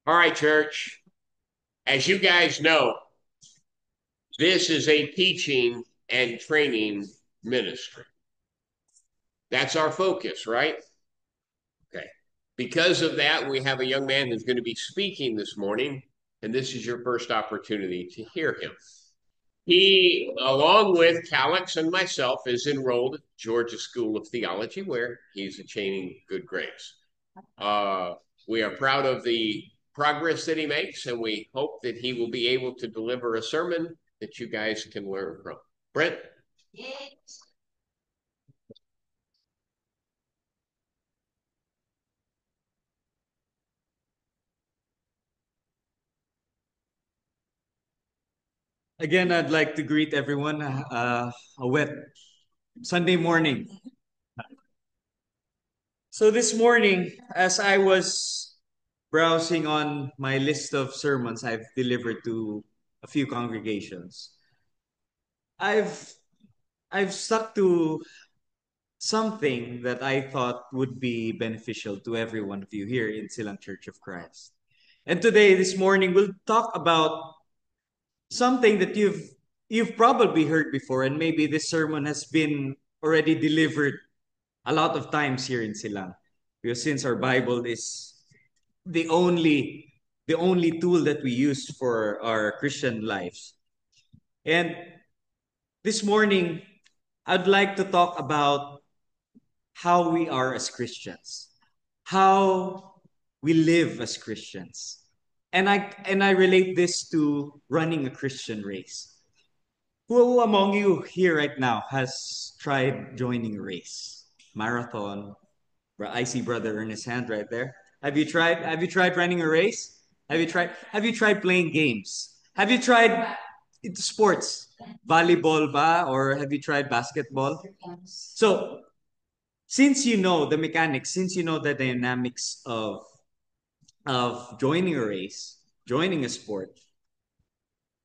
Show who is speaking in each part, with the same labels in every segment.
Speaker 1: All right, church. As you guys know, this is a teaching and training ministry. That's our focus, right? Okay. Because of that, we have a young man who's going to be speaking this morning, and this is your first opportunity to hear him. He, along with Calix and myself, is enrolled at Georgia School of Theology, where he's attaining good grades. Uh, we are proud of the progress that he makes, and we hope that he will be able to deliver a sermon that you guys can learn from. Brent?
Speaker 2: Again, I'd like to greet everyone a wet Sunday morning. So this morning, as I was browsing on my list of sermons I've delivered to a few congregations, I've I've stuck to something that I thought would be beneficial to every one of you here in Silang Church of Christ. And today, this morning, we'll talk about something that you've probably heard before, and maybe this sermon has been already delivered a lot of times here in Silang. Because since our Bible is the only the only tool that we use for our Christian lives. And this morning, I'd like to talk about how we are as Christians, how we live as Christians. And I relate this to running a Christian race. Who among you here right now has tried joining a race? Marathon. I see Brother Ernest's hand right there. Have you tried running a race? Have you tried playing games? Have you tried sports? Volleyball ba? Or have you tried basketball? So since you know the mechanics, since you know the dynamics of joining a race, joining a sport,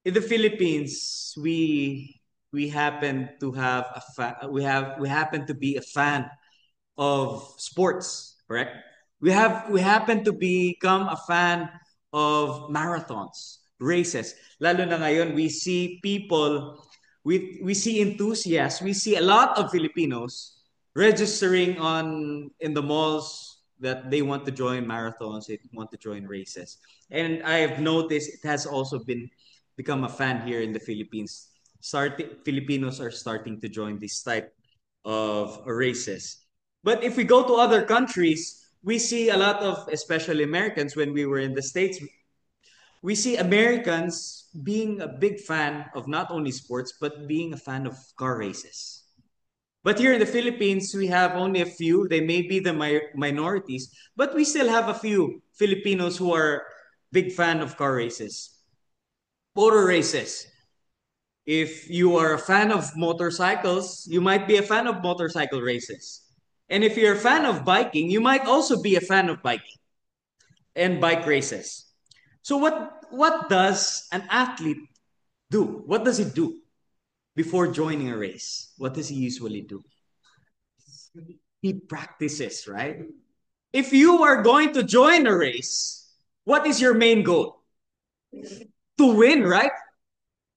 Speaker 2: in the Philippines, we happen to have we happen to be a fan of sports, correct? We happen to become a fan of marathons, races. Lalo na ngayon, we see enthusiasts, we see a lot of Filipinos registering on in the malls that they want to join marathons, they want to join races. And I have noticed it has also been become a fan here in the Philippines. Filipinos are starting to join this type of races. But if we go to other countries, we see a lot of, especially Americans, when we were in the States, we see Americans being a big fan of not only sports, but being a fan of car races. But here in the Philippines, we have only a few. They may be the minorities, but we still have a few Filipinos who are big fan of car races, motor races. If you are a fan of motorcycles, you might be a fan of motorcycle races. And if you're a fan of biking, you might also be a fan of biking and bike races. So what does an athlete do? What does he do before joining a race? What does he usually do? He practices, right? If you are going to join a race, what is your main goal? To win, right?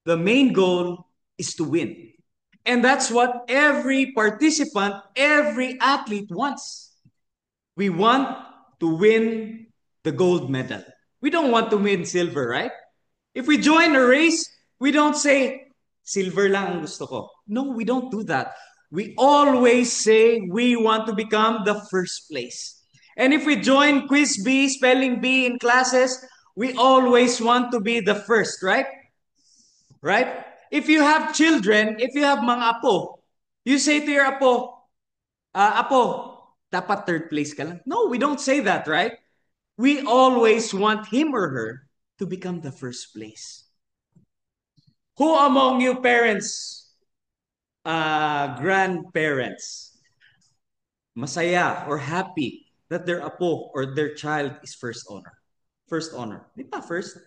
Speaker 2: The main goal is to win. And that's what every participant, every athlete wants. We want to win the gold medal. We don't want to win silver, right? If we join a race, we don't say, silver lang ang gusto ko. No, we don't do that. We always say we want to become the first place. And if we join quiz bee, spelling bee in classes, we always want to be the first, right? Right? If you have children, if you have mga apo, you say to your apo, apo, dapat third place ka lang. No, we don't say that, right? We always want him or her to become the first place. Who among you parents, grandparents, masaya or happy that their apo or their child is first honor? First honor. Di ba first?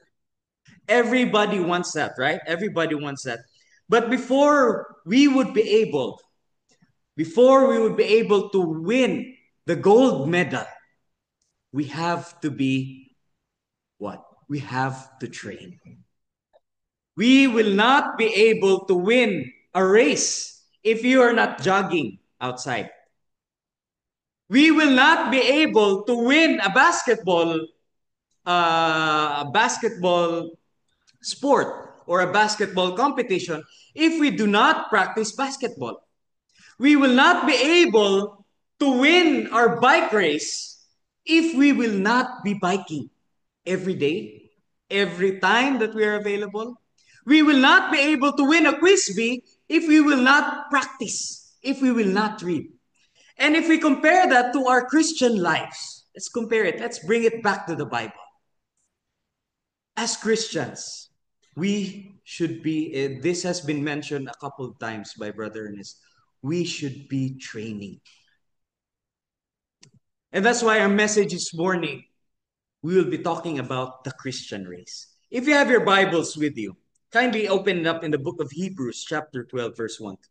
Speaker 2: Everybody wants that, right? Everybody wants that. But before we would be able to win the gold medal, we have to be what? We have to train. We will not be able to win a race if you are not jogging outside. We will not be able to win a basketball sport or a basketball competition if we do not practice basketball. We will not be able to win our bike race if we will not be biking every day, every time that we are available. We will not be able to win a quiz bee if we will not practice, if we will not read. And if we compare that to our Christian lives, let's compare it, let's bring it back to the Bible. As Christians, we should be, this has been mentioned a couple of times by Brother Ernest, we should be training. And that's why our message this morning, we will be talking about the Christian race. If you have your Bibles with you, kindly open it up in the book of Hebrews, chapter 12, verse 1 to 2.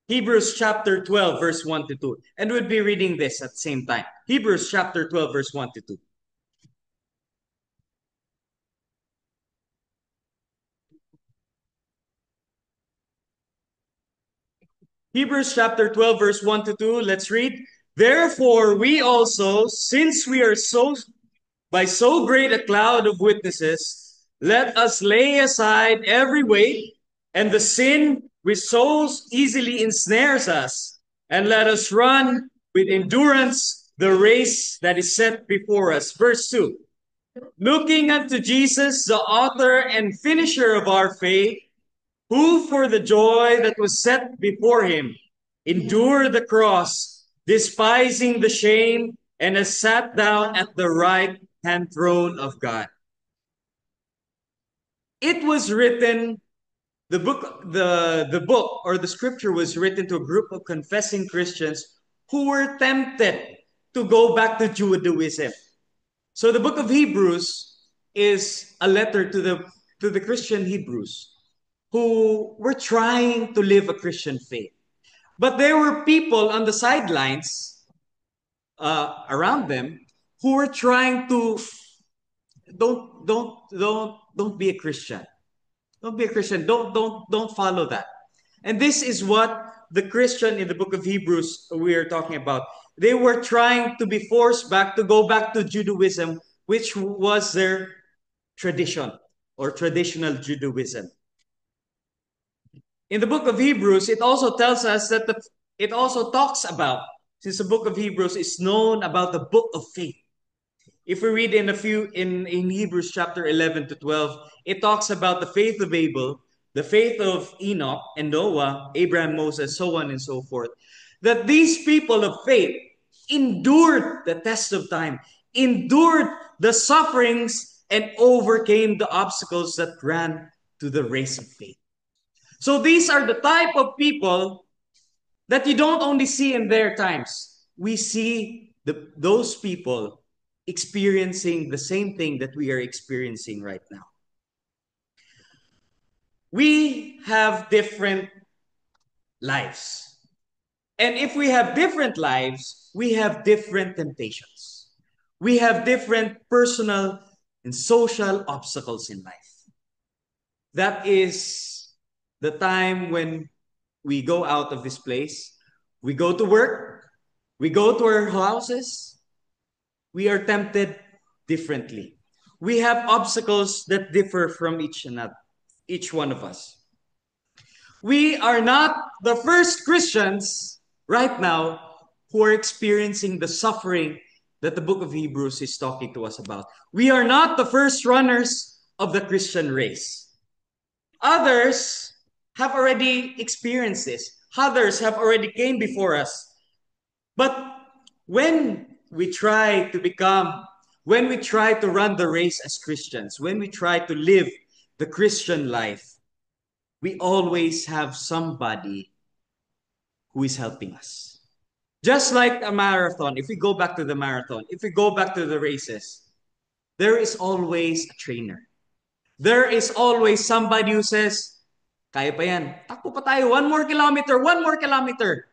Speaker 2: Hebrews chapter 12, verse 1 to 2. And we'll be reading this at the same time. Hebrews chapter 12, verse 1 to 2. Hebrews chapter 12, verse 1 to 2. Let's read. Therefore, we also, since we are by so great a cloud of witnesses, let us lay aside every weight and the sin which so easily ensnares us, and let us run with endurance the race that is set before us. Verse 2. Looking unto Jesus, the author and finisher of our faith, who for the joy that was set before him endured the cross, despising the shame, and has sat down at the right hand throne of God. It was written, the book or the scripture was written to a group of confessing Christians who were tempted to go back to Judaism. So the book of Hebrews is a letter to the Christian Hebrews who were trying to live a Christian faith. But there were people on the sidelines around them who were trying to don't be a Christian. Don't be a Christian. Don't follow that. And this is what the Christian in the book of Hebrews we are talking about. They were trying to be forced back to go back to Judaism, which was their tradition or traditional Judaism. In the book of Hebrews, it also tells us that it also talks about, since the book of Hebrews is known about the book of faith. If we read in Hebrews chapter 11 to 12, it talks about the faith of Abel, the faith of Enoch and Noah, Abraham, Moses, so on and so forth. That these people of faith endured the test of time, endured the sufferings, and overcame the obstacles that ran to the race of faith. So these are the type of people that you don't only see in their times. We see those people experiencing the same thing that we are experiencing right now. We have different lives. And if we have different lives, we have different temptations. We have different personal and social obstacles in life. That is the time when we go out of this place, we go to work, we go to our houses, we are tempted differently. We have obstacles that differ from each one of us. We are not the first Christians right now who are experiencing the suffering that the book of Hebrews is talking to us about. We are not the first runners of the Christian race. Others have already experienced this. Others have already came before us. But when we try to run the race as Christians, when we try to live the Christian life, we always have somebody who is helping us. Just like a marathon, if we go back to the marathon, if we go back to the races, there is always a trainer. There is always somebody who says, kaya pa yan, takbo pa tayo, one more kilometer,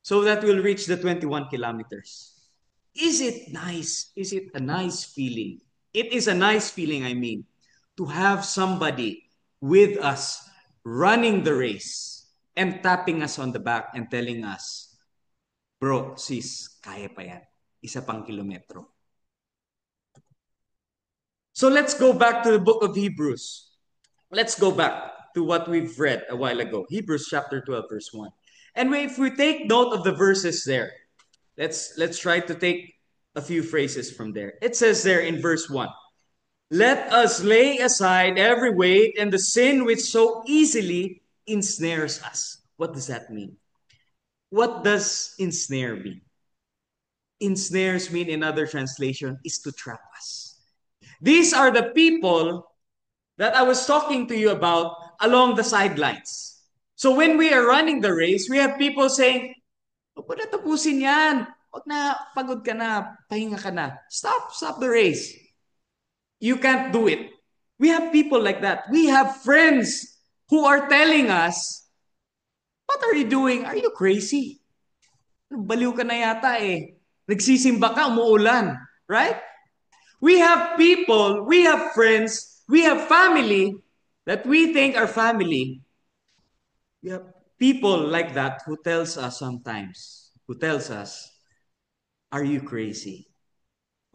Speaker 2: so that we'll reach the 21 kilometers. Is it nice? Is it a nice feeling It is a nice feeling, I mean, to have somebody with us running the race and tapping us on the back and telling us, bro, sis, kaya pa yan. Isa pang kilometro. So let's go back to the book of Hebrews. Let's go back to what we've read a while ago. Hebrews chapter 12, verse 1. And if we take note of the verses there, let's try to take a few phrases from there. It says there in verse 1, let us lay aside every weight and the sin which so easily ensnares us. What does that mean? What does ensnare mean? Ensnares mean in other translation is to trap us. These are the people that I was talking to you about along the sidelines. So when we are running the race, we have people saying, huwag mo na tapusin yan. Huwag na, pagod ka na, pahinga ka na. Stop the race. You can't do it. We have people like that. We have friends who are telling us, what are you doing? Are you crazy? Baliw ka na yata eh. Nagsisimba ka, umuulan. Right? We have people, we have friends, we have family that we think are family. We have people like that who tells us sometimes, are you crazy?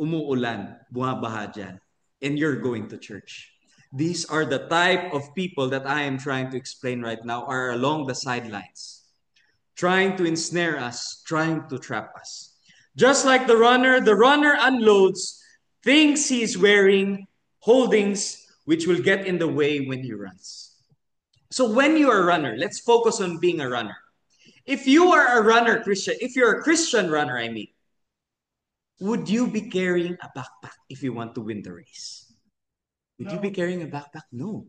Speaker 2: Umuulan, bumabaha dyan, and you're going to church. These are the type of people that I am trying to explain right now are along the sidelines, trying to ensnare us, trying to trap us. Just like the runner unloads things he's wearing, holdings, which will get in the way when he runs. So when you are a runner, let's focus on being a runner. If you are a runner, Christian, if you're a Christian runner, I mean, would you be carrying a backpack if you want to win the race? Would you be carrying a backpack? No.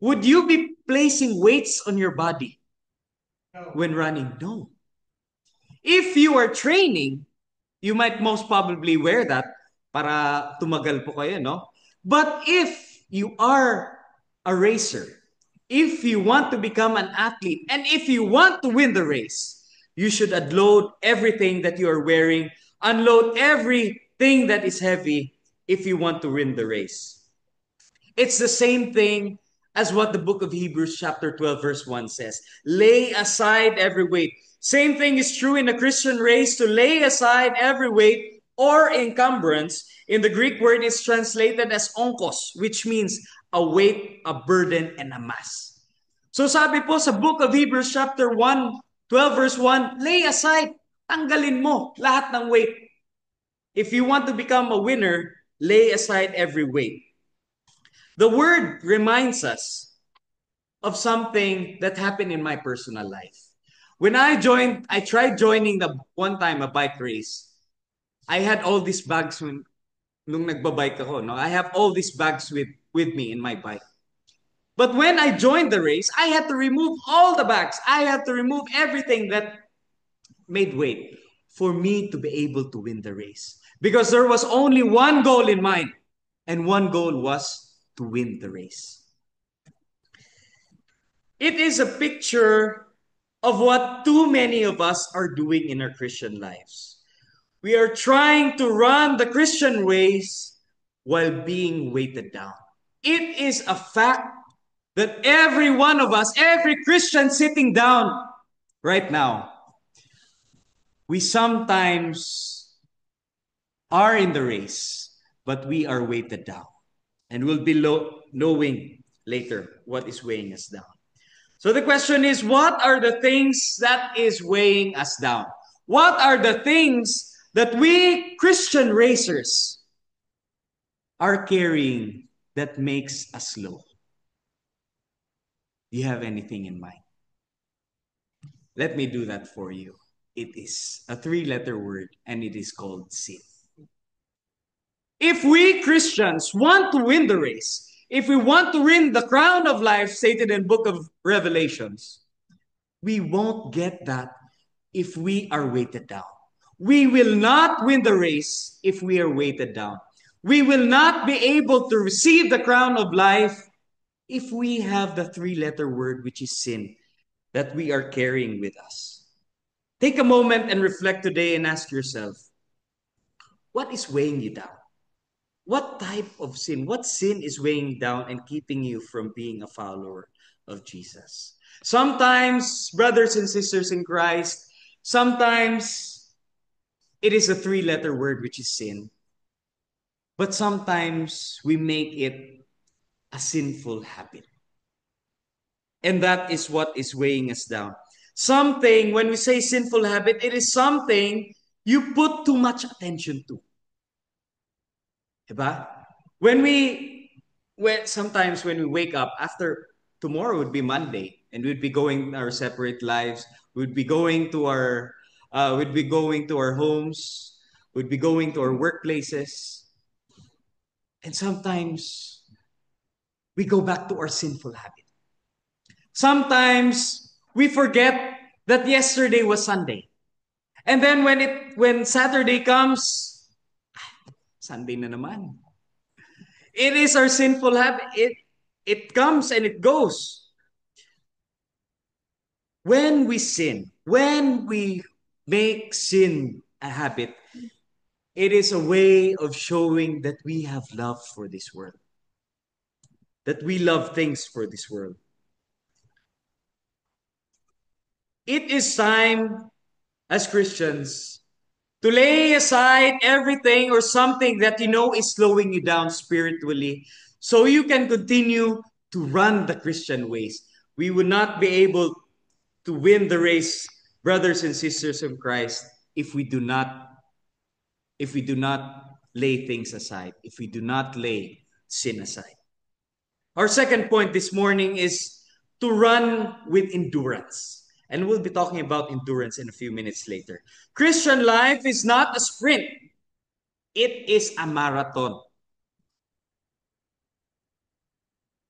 Speaker 2: Would you be placing weights on your body when running? No. If you are training, you might most probably wear that para tumagal po kayo, no? But if you are a racer, if you want to become an athlete, and if you want to win the race, you should unload everything that you are wearing, unload everything that is heavy if you want to win the race. It's the same thing as what the book of Hebrews chapter 12 verse 1 says. Lay aside every weight. Same thing is true in the Christian race, to lay aside every weight or encumbrance. In the Greek word is translated as onkos, which means a weight, a burden, and a mass. So sabi po sa book of Hebrews chapter 1, 12 verse 1, lay aside, tanggalin mo lahat ng weight. If you want to become a winner, lay aside every weight. The word reminds us of something that happened in my personal life. When I tried joining the one time a bike race. I had all these bags nung nagbabike ako, no? I have all these bags with me in my bike. But when I joined the race, I had to remove all the bags. I had to remove everything that made weight for me to be able to win the race. Because there was only one goal in mind, and one goal was to win the race. It is a picture of what too many of us are doing in our Christian lives. We are trying to run the Christian race while being weighted down. It is a fact that every one of us, every Christian sitting down right now, we sometimes are in the race, but we are weighted down. And we'll be knowing later what is weighing us down. So the question is, what are the things that is weighing us down? What are the things that we Christian racers are carrying that makes us low? Do you have anything in mind? Let me do that for you. It is a 3-letter word, and it is called sin. If we Christians want to win the race, if we want to win the crown of life stated in book of Revelations, we won't get that if we are weighted down. We will not win the race if we are weighted down. We will not be able to receive the crown of life if we have the 3-letter word, which is sin, that we are carrying with us. Take a moment and reflect today and ask yourself, what is weighing you down? What type of sin? What sin is weighing down and keeping you from being a follower of Jesus? Sometimes, brothers and sisters in Christ, sometimes it is a three-letter word, which is sin. But sometimes we make it a sinful habit. And that is what is weighing us down. Something, when we say sinful habit, it is something you put too much attention to. Diba? Sometimes when we wake up, after tomorrow would be Monday, and we'd be going our separate lives, we'd be going to our homes, we'd be going to our workplaces, and sometimes we go back to our sinful habit. Sometimes we forget that yesterday was Sunday. And then when Saturday comes, Sunday na naman. It is our sinful habit. It comes and it goes. When we sin, when we make sin a habit, it is a way of showing that we have love for this world. That we love things for this world. It is time as Christians to lay aside everything or something that you know is slowing you down spiritually so you can continue to run the Christian ways. We would not be able to win the race, brothers and sisters of Christ, if we do not lay things aside, if we do not lay sin aside. Our second point this morning is to run with endurance. And we'll be talking about endurance in a few minutes later. Christian life is not a sprint. It is a marathon.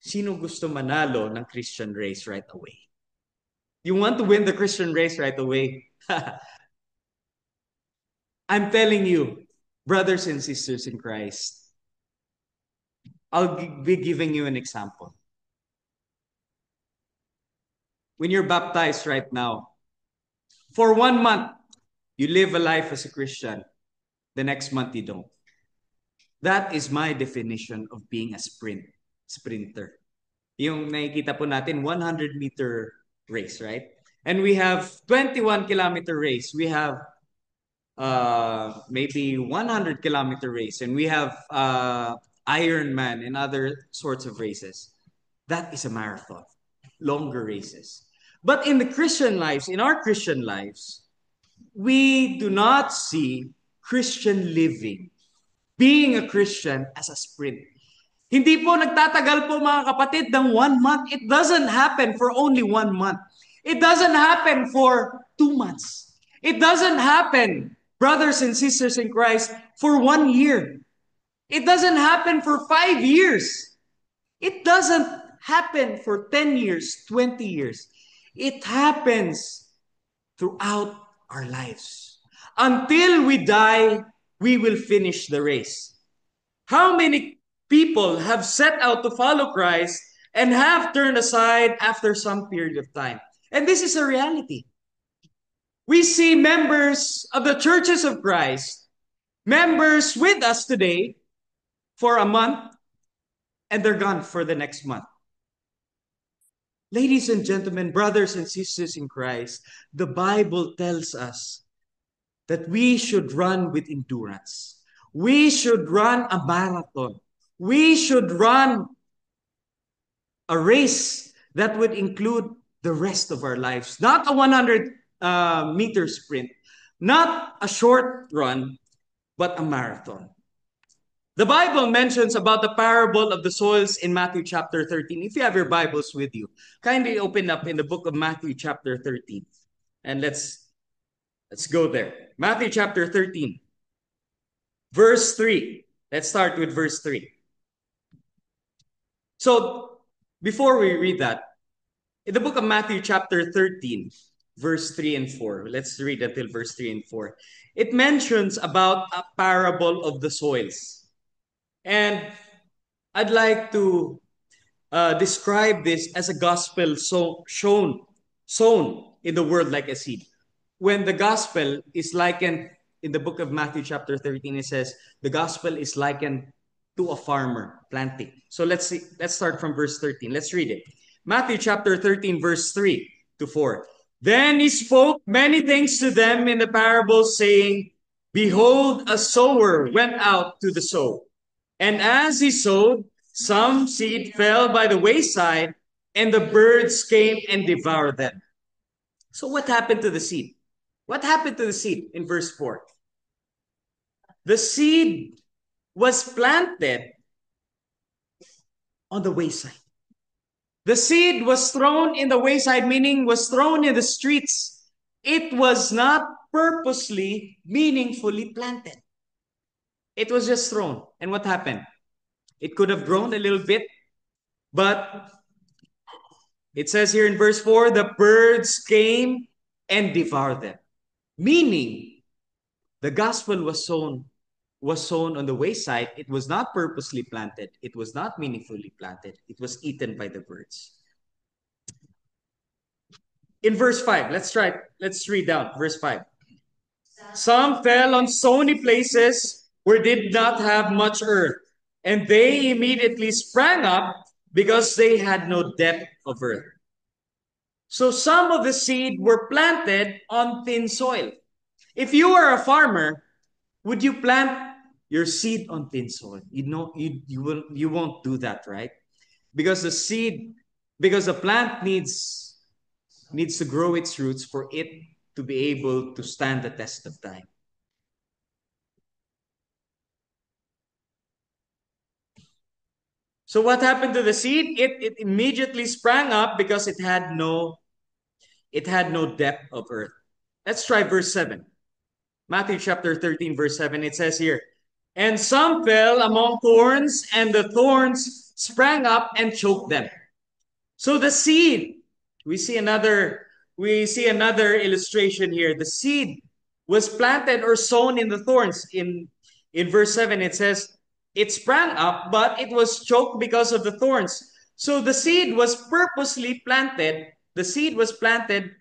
Speaker 2: Sino gusto manalo ng Christian race right away? You want to win the Christian race right away? I'm telling you, brothers and sisters in Christ, I'll be giving you an example. When you're baptized right now, for 1 month, you live a life as a Christian. The next month, you don't. That is my definition of being a sprinter. Yung nakikita po natin, 100-meter race, right? And we have 21-kilometer race. We have maybe 100-kilometer race. And we have Ironman and other sorts of races. That is a marathon. Longer races. But in the Christian lives, in our Christian lives, we do not see Christian living, being a Christian, as a sprint. Hindi po nagtatagal po mga kapatid ng 1 month. It doesn't happen for only 1 month. It doesn't happen for 2 months. It doesn't happen, brothers and sisters in Christ, for 1 year. It doesn't happen for 5 years. It doesn't happen for 10 years, 20 years. It happens throughout our lives. Until we die, we will finish the race. How many people have set out to follow Christ and have turned aside after some period of time? And this is a reality. We see members of the churches of Christ, members with us today for a month, and they're gone for the next month. Ladies and gentlemen, brothers and sisters in Christ, the Bible tells us that we should run with endurance. We should run a marathon. We should run a race that would include the rest of our lives. Not a 100-meter sprint, not a short run, but a marathon. The Bible mentions about the parable of the soils in Matthew chapter 13. If you have your Bibles with you, kindly open up in the book of Matthew chapter 13. And let's go there. Matthew chapter 13, verse 3. Let's start with verse 3. So, before we read that, in the book of Matthew chapter 13, verse 3 and 4, let's read until verse 3 and 4. It mentions about a parable of the soils. And I'd like to describe this as a gospel sown in the world like a seed. When the gospel is likened in the book of Matthew chapter 13, it says, the gospel is likened to a farmer planting. So let's see. Let's start from verse 13. Let's read it. Matthew chapter 13, verse 3 to 4. Then he spoke many things to them in the parable, saying, Behold, a sower went out to the sow. And as he sowed, some seed fell by the wayside, and the birds came and devoured them. So what happened to the seed? What happened to the seed in verse 4? The seed was planted on the wayside. The seed was thrown in the wayside, meaning was thrown in the streets. It was not purposely, meaningfully planted. It was just thrown. And what happened? It could have grown a little bit, but it says here in verse 4, the birds came and devoured them. Meaning, the gospel was sown on the wayside. It was not purposely planted. It was not meaningfully planted. It was eaten by the birds. In verse 5, let's read down verse 5. Some fell on stony places where did not have much earth, and they immediately sprang up because they had no depth of earth. So some of the seed were planted on thin soil. If you are a farmer, would you plant your seed on thin soil? You won't do that, right? Because the plant needs to grow its roots for it to be able to stand the test of time. So what happened to the seed? It immediately sprang up because it had no depth of earth. Let's try verse 7. Matthew chapter 13, verse 7. It says here, and some fell among thorns, and the thorns sprang up and choked them. So the seed, we see another illustration here. The seed was planted or sown in the thorns. In verse 7, it says, it sprang up, but it was choked because of the thorns. So the seed was purposely planted. The seed was planted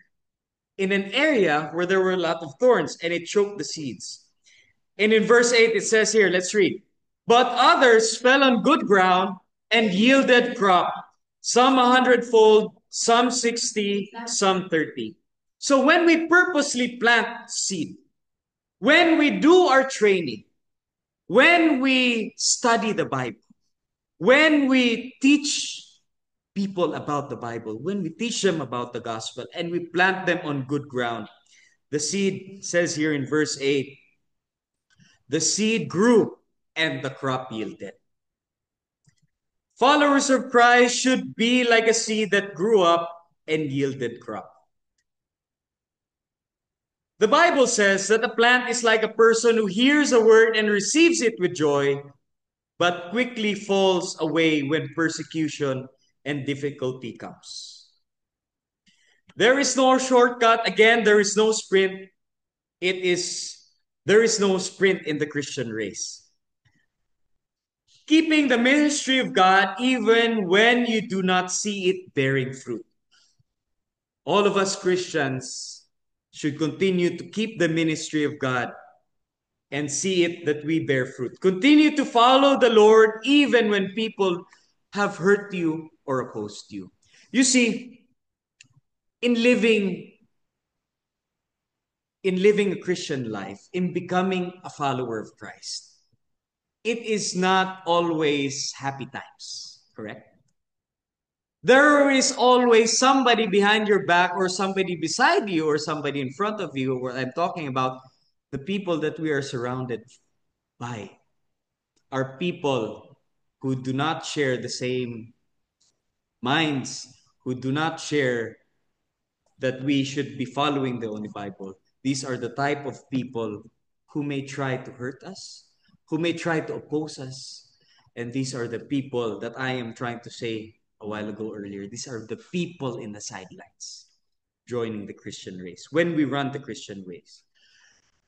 Speaker 2: in an area where there were a lot of thorns, and it choked the seeds. And in verse 8, it says here, let's read. But others fell on good ground and yielded crop, some 100-fold, some 60, some 30. So when we purposely plant seed, when we do our training, when we study the Bible, when we teach people about the Bible, when we teach them about the gospel, and we plant them on good ground, the seed says here in verse 8, the seed grew and the crop yielded. Followers of Christ should be like a seed that grew up and yielded crop. The Bible says that a plant is like a person who hears a word and receives it with joy, but quickly falls away when persecution and difficulty comes. There is no shortcut. Again, there is no sprint. There is no sprint in the Christian race. Keeping the ministry of God even when you do not see it bearing fruit. All of us Christians should continue to keep the ministry of God and see it that we bear fruit. Continue to follow the Lord even when people have hurt you or opposed you. You see, in living a Christian life, in becoming a follower of Christ, it is not always happy times, correct? There is always somebody behind your back or somebody beside you or somebody in front of you, where I'm talking about the people that we are surrounded by are people who do not share the same minds, who do not share that we should be following the Holy Bible. These are the type of people who may try to hurt us, who may try to oppose us. And these are the people that I am trying to say a while ago earlier. These are the people in the sidelines joining the Christian race when we run the Christian race.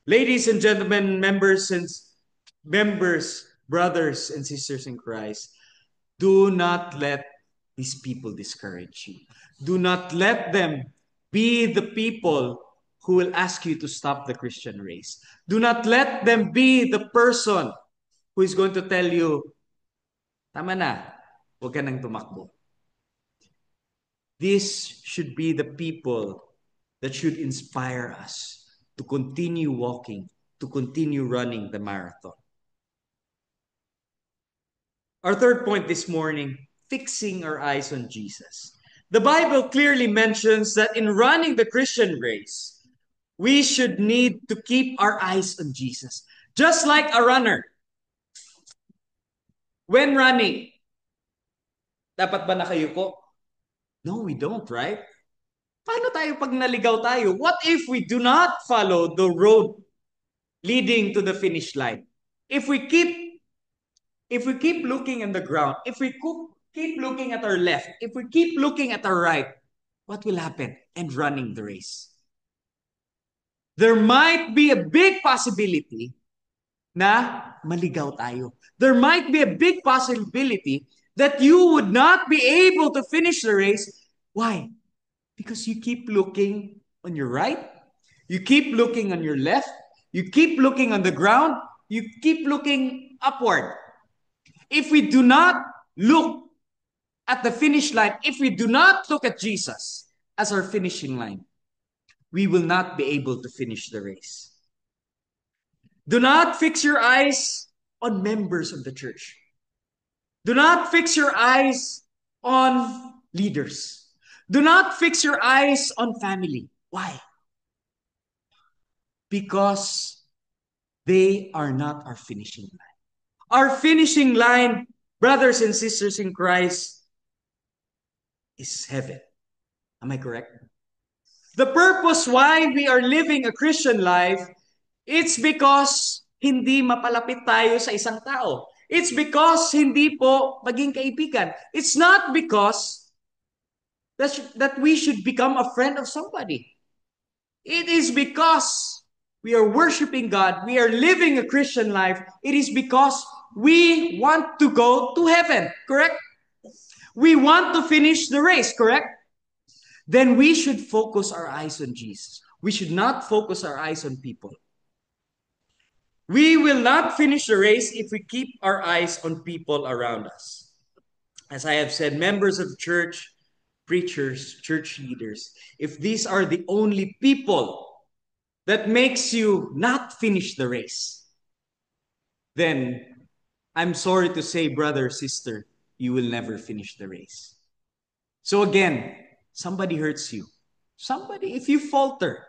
Speaker 2: Ladies and gentlemen, members, brothers and sisters in Christ, do not let these people discourage you. Do not let them be the people who will ask you to stop the Christian race. Do not let them be the person who is going to tell you, Tama na. Huwag ka nang tumakbo. This should be the people that should inspire us to continue walking, to continue running the marathon. Our third point this morning, fixing our eyes on Jesus. The Bible clearly mentions that in running the Christian race, we should need to keep our eyes on Jesus. Just like a runner, when running, dapat ba nakayuko? No, we don't, right? Paano tayo pag naligaw tayo? What if we do not follow the road leading to the finish line? If we keep looking in the ground, if we keep looking at our left, if we keep looking at our right, what will happen? And running the race. There might be a big possibility na maligaw tayo. There might be a big possibility that you would not be able to finish the race. Why? Because you keep looking on your right, you keep looking on your left, you keep looking on the ground, you keep looking upward. If we do not look at the finish line, if we do not look at Jesus as our finishing line, we will not be able to finish the race. Do not fix your eyes on members of the church. Do not fix your eyes on leaders. Do not fix your eyes on family. Why? Because they are not our finishing line. Our finishing line, brothers and sisters in Christ, is heaven. Am I correct? The purpose why we are living a Christian life, it's because hindi mapalapit tayo sa isang tao. It's because hindi po maging kaibigan. It's not because that we should become a friend of somebody. It is because we are worshiping God, we are living a Christian life. It is because we want to go to heaven, correct? We want to finish the race, correct? Then we should focus our eyes on Jesus. We should not focus our eyes on people. We will not finish the race if we keep our eyes on people around us. As I have said, members of the church, preachers, church leaders, if these are the only people that makes you not finish the race, then I'm sorry to say, brother, sister, you will never finish the race. So again, somebody hurts you. Somebody, if you falter,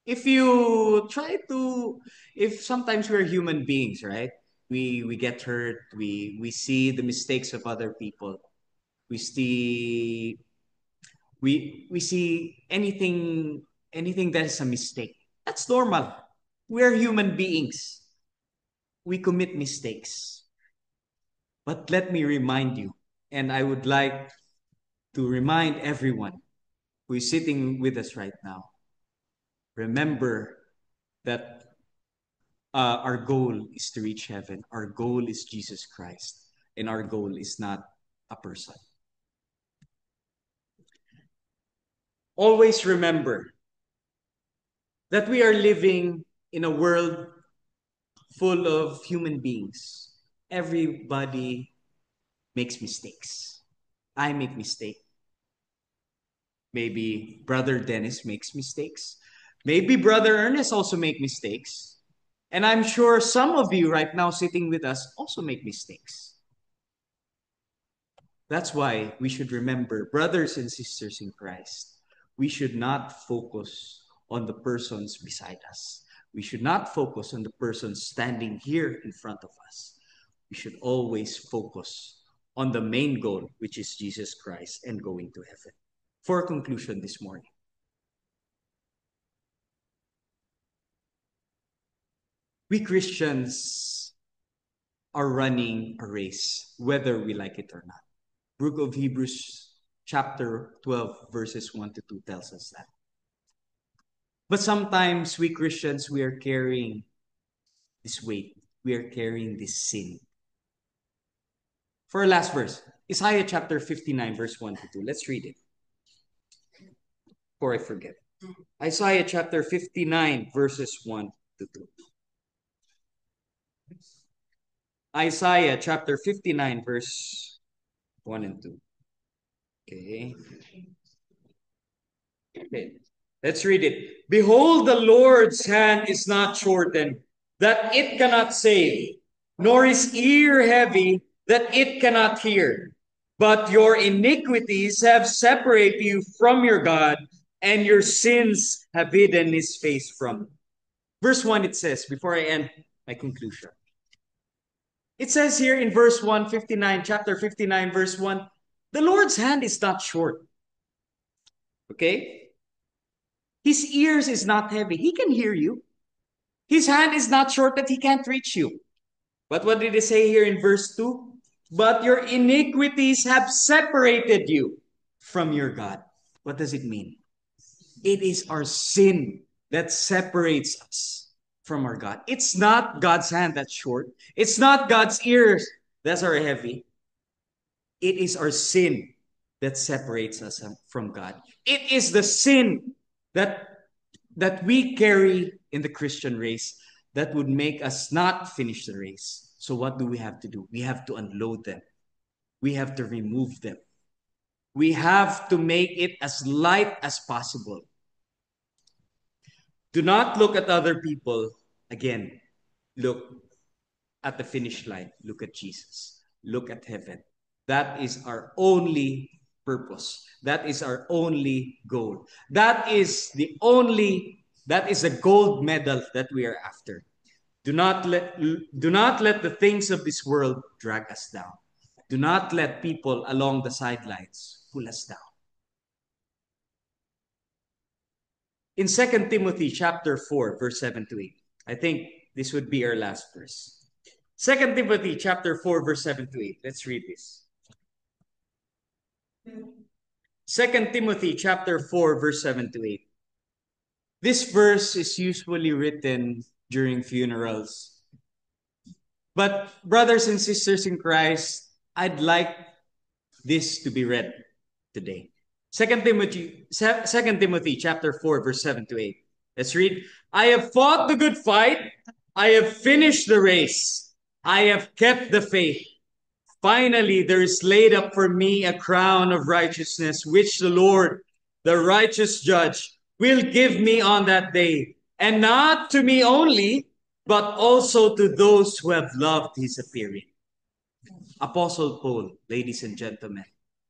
Speaker 2: if you try to, if sometimes we're human beings, right? We get hurt, we see the mistakes of other people. We see we see anything that is a mistake. That's normal. We're human beings. We commit mistakes. But let me remind you, and I would like to remind everyone who is sitting with us right now, remember that our goal is to reach heaven. Our goal is Jesus Christ. And our goal is not a person. Always remember that we are living in a world full of human beings. Everybody makes mistakes. I make mistakes. Maybe Brother Dennis makes mistakes. Maybe Brother Ernest also make mistakes. And I'm sure some of you right now sitting with us also make mistakes. That's why we should remember, brothers and sisters in Christ, we should not focus on the persons beside us. We should not focus on the person standing here in front of us. We should always focus on the main goal, which is Jesus Christ and going to heaven. For a conclusion this morning, we Christians are running a race, whether we like it or not. Book of Hebrews chapter 12, verses 1 to 2 tells us that. But sometimes we Christians, we are carrying this weight. We are carrying this sin. For our last verse, Isaiah chapter 59, verse 1 to 2. Let's read it before I forget. Isaiah chapter 59, verses 1 to 2. Isaiah chapter 59, verse 1 and 2. Okay. Okay. Let's read it. Behold, the Lord's hand is not shortened, that it cannot save, nor his ear heavy, that it cannot hear. But your iniquities have separated you from your God, and your sins have hidden his face from you. Verse 1, it says, before I end my conclusion, it says here in verse 159, chapter 59, verse 1, the Lord's hand is not short. Okay? His ears is not heavy. He can hear you. His hand is not short that he can't reach you. But what did it say here in verse 2? But your iniquities have separated you from your God. What does it mean? It is our sin that separates us from our God. It's not God's hand that's short. It's not God's ears that are heavy. It is our sin that separates us from God. It is the sin that we carry in the Christian race that would make us not finish the race. So what do we have to do? We have to unload them. We have to remove them. We have to make it as light as possible. Do not look at other people. Again, look at the finish line. Look at Jesus. Look at heaven. That is our only purpose. That is our only goal. That is the gold medal that we are after. Do not let the things of this world drag us down. Do not let people along the sidelines pull us down. In 2 Timothy chapter 4, verse 7 to 8, I think this would be our last verse. 2 Timothy chapter 4, verse 7 to 8. Let's read this. 2 Timothy chapter 4, verse 7 to 8. This verse is usually written during funerals. But brothers and sisters in Christ, I'd like this to be read today. 2 Timothy chapter 4, verse 7 to 8. Let's read. I have fought the good fight. I have finished the race. I have kept the faith. Finally, there is laid up for me a crown of righteousness, which the Lord, the righteous judge, will give me on that day. And not to me only, but also to those who have loved his appearing. Apostle Paul, ladies and gentlemen,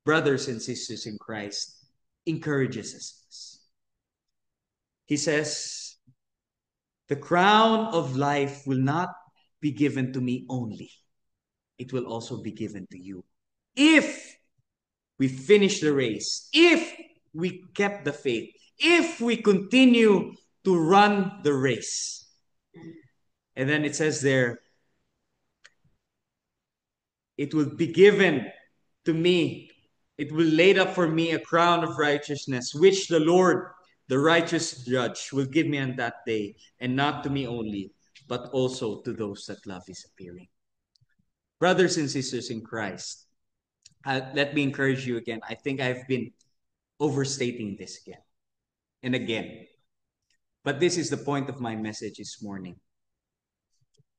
Speaker 2: brothers and sisters in Christ, encourages us. He says, the crown of life will not be given to me only. It will also be given to you. If we finish the race, if we kept the faith, if we continue to run the race. And then it says there, it will be given to me. It will laid up for me a crown of righteousness, which the Lord, the righteous judge, will give me on that day, and not to me only, but also to those that love his appearing. Brothers and sisters in Christ, let me encourage you again. I think I've been overstating this again and again. But this is the point of my message this morning.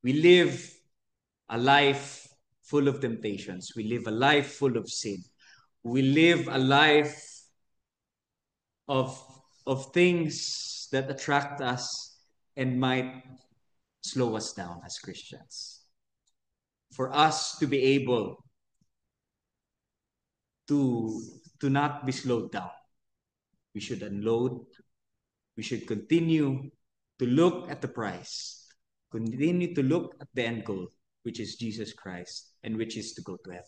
Speaker 2: We live a life full of temptations. We live a life full of sin. We live a life of things that attract us and might slow us down as Christians. For us to be able to not be slowed down, we should unload. We should continue to look at the prize, continue to look at the end goal, which is Jesus Christ, and which is to go to heaven.